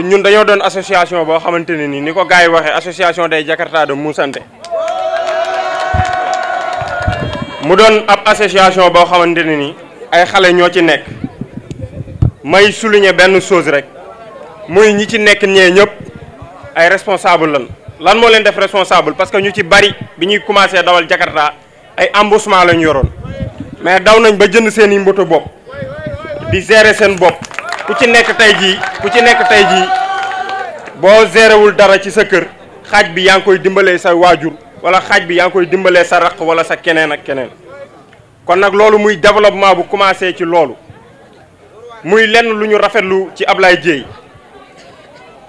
ñun dañoo doon association boo xamante ne ni ko gars yi waxee association des Jakarta de Moussante mu doon ab association boo xamante ne ni ay xale ñoo ci nekk may souligner benn chose rek muy ñi ci nekk ñee ñëpp ay responsable lan moo leen def responsable parce que ñu ci bari bi ñuy commencé dawal Jakarta ay embauchement lañu yoroon mais daw nañ ba jënd seen i moto bopp di gérer seen bopp ku ci nekk tey jii boo gérewul dara ci sa kër xaaj bi yaa ngi koy dimbalee sa waajur wala xaaj bi yaa ngi koy dimbalee sa raq wala sa keneen ak keneen kon nag loolu muy développement bu commencé ci loolu muy lenn lu ñu rafetlu ci Ablaye Dieye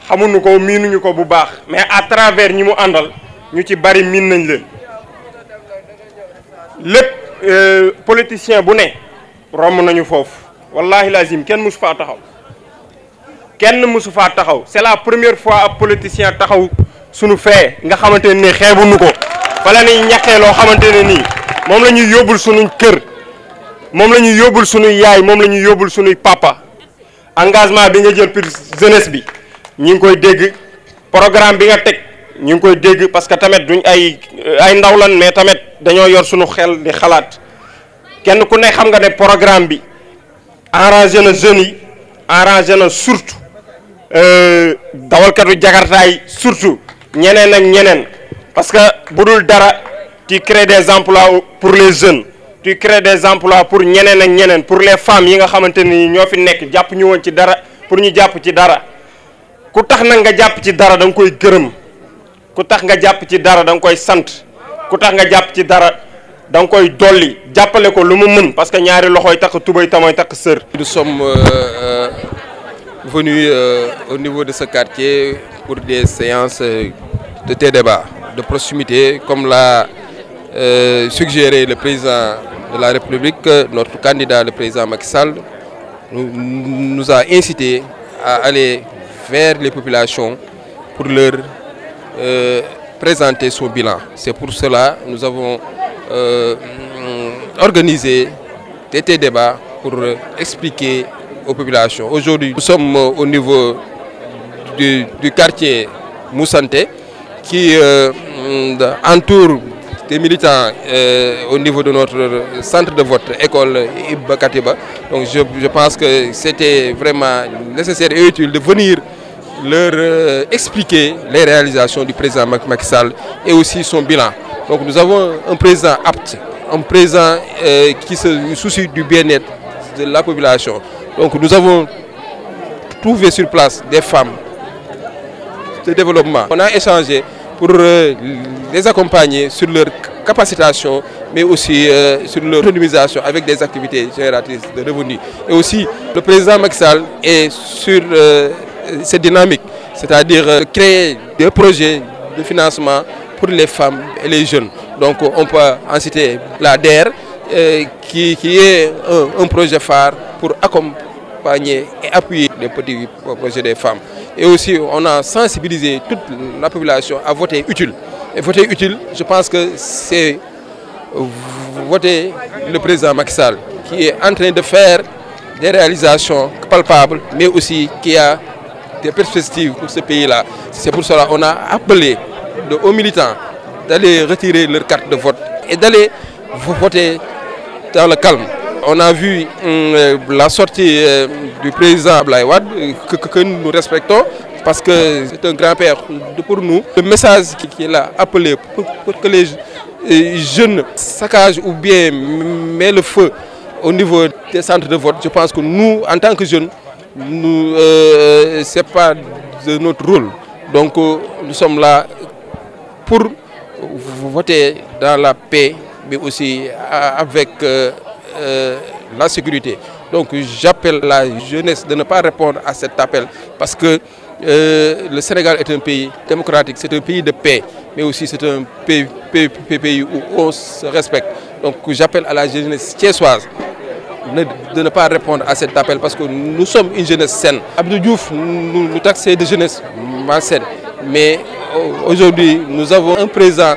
xamuñu ko miinuñu ko bu baax mais à travers ñi mu àndal ñu ci bari miin nañ leen lépp politicien bu ne romb nañu foofu wallahi lazim kenn mësu faa taxaw c'est la première fois ab politicien taxaw suñu fee nga xamante ne nii xeebuñu ko fa la ñuy ñàkkee loo xamante ne nii moom la ñuy yóbbul suñuy kër moom la ñuy yóbbul suñuy yaay moom la ñuy yóbbul suñuy papa engagement bi nga jël pour jeunesse bi ñi ngi koy dégg programme bi nga teg ñu ngi koy dégg parce que tamit duñ ay ndaw lan mais tamit dañoo yor suñu xel di xalaat kenn ku ne xam nga ne programme bi arrangé na jeunes yi arrangé na surtout dawalkatu Jakarta yi surtout ñeneen ak ñeneen parce que bu dul dara tu crées des emplois pour les jeunes tu crées des emplois pour ñeneen ak ñeneen pour les femmes yi nga xamante ni ñoo fi nekk jàpp ñu woon ci dara pour ñu jàpp ci dara ku tax nag nga jàpp ci dara da nga koy gërëm ku tax nga jàpp ci dara da nga koy sant ku tax nga jàpp ci dara da nga koy dolli jàppale ko lu mu mën parce que ñaari loxoy takk tubay tamooy takk sër. Nous sommes venus au niveau de ce quartier pour des séances de thé débat de proximité comme l'a suggéré le président de la République, notre candidat le président Macky Sall nous a incité à aller vers les populations pour leur présenter son bilan. C'est pour cela que nous avons organisé des débats pour expliquer aux populations. Aujourd'hui, nous sommes au niveau du quartier Moussante qui entoure des militants au niveau de notre centre de vote, école Iba Katiba. Donc je pense que c'était vraiment nécessaire et utile de venir leur expliquer les réalisations du président Macky Sall et aussi son bilan. Donc nous avons un président apte, un président qui se soucie du bien-être de la population. Donc nous avons trouvé sur place des femmes de développement. On a échangé pour les accompagner sur leur capacitation, mais aussi sur leur autonomisation avec des activités génératrices de revenus. Et aussi, le président Macky Sall est sur cette dynamique, c'est-à-dire créer des projets de financement pour les femmes et les jeunes. Donc on peut en citer la DER, qui est un projet phare pour accompagner et appuyer les petits projets des femmes. Et aussi, on a sensibilisé toute la population à voter utile. Et voter utile, je pense que c'est voter le président Macky Sall, qui est en train de faire des réalisations palpables, mais aussi qui a des perspectives pour ce pays-là. C'est pour cela qu'on a appelé aux militants d'aller retirer leur carte de vote et d'aller voter dans le calme. On a vu la sortie du président Ablaye Wade que nous respectons parce que c'est un grand-père pour nous. Le message qu'il a appelé pour que les jeunes saccagent ou bien mettent le feu au niveau des centres de vote, je pense que nous, en tant que jeunes, ce n'est pas de notre rôle. Donc nous sommes là pour voter dans la paix, mais aussi avec la sécurité. Donc j'appelle la jeunesse de ne pas répondre à cet appel parce que le Sénégal est un pays démocratique, c'est un pays de paix, mais aussi c'est un pays où on se respecte. Donc j'appelle à la jeunesse thiessoise de ne pas répondre à cet appel parce que nous sommes une jeunesse saine. Abdou Diouf nous taxait de jeunesse malsaine, mais aujourd'hui nous avons un président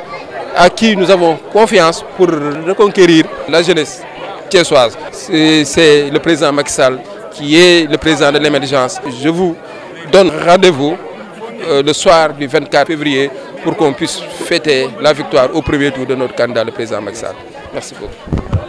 à qui nous avons confiance pour reconquérir la jeunesse thiessoise. C'est le président Macky Sall qui est le président de l'émergence. Je vous donne rendez-vous le soir du 24 février pour qu'on puisse fêter la victoire au premier tour de notre candidat, le président Macky Sall. Merci beaucoup.